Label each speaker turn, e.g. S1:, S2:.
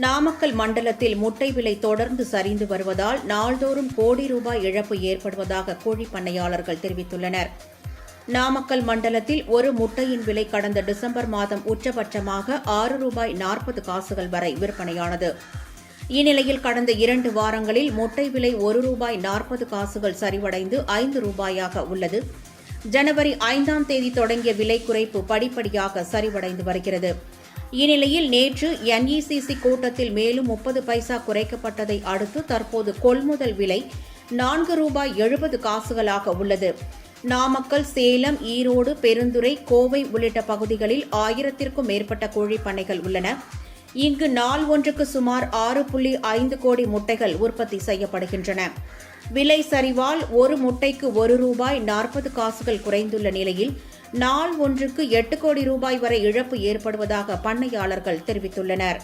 S1: நாமக்கல் மண்டலத்தில் முட்டை விலை தொடர்ந்து சரிந்து வருவதால் நாள்தோறும் கோடி ரூபாய் இழப்பு ஏற்படுவதாக கோழி பண்ணையாளர்கள் தெரிவித்துள்ளனர். நாமக்கல் மண்டலத்தில் ஒரு முட்டையின் விலை கடந்த டிசம்பர் மாதம் உச்சபட்சமாக ₹6.40 வரை விற்பனையானது. இந்நிலையில் கடந்த 2 வாரங்களில் முட்டை விலை ₹1.40 சரிவடைந்து ₹5 உள்ளது. ஜனவரி 5ஆம் தேதி தொடங்கிய விலை குறைப்பு படிப்படியாக சரிவடைந்து வருகிறது. இந்நிலையில் நேற்று NECC கூட்டத்தில் மேலும் 30 பைசா குறைக்கப்பட்டதை அடுத்து தற்போது கொள்முதல் விலை ₹4.70 உள்ளது. நாமக்கல், சேலம், ஈரோடு, பெருந்துறை, கோவை உள்ளிட்ட பகுதிகளில் 1000த்திற்கும் மேற்பட்ட கோழிப் பண்ணைகள் உள்ளன. இங்கு நாள் ஒன்றுக்கு சுமார் 6.5 கோடி முட்டைகள் உற்பத்தி செய்யப்படுகின்றன. விலை சரிவால் ஒரு முட்டைக்கு ₹1.40 குறைந்துள்ள நிலையில் நாள் ஒன்றுக்கு 8 கோடி ரூபாய் வரை இழப்பு ஏற்படுவதாக பண்ணையாளர்கள் தெரிவித்துள்ளனர்.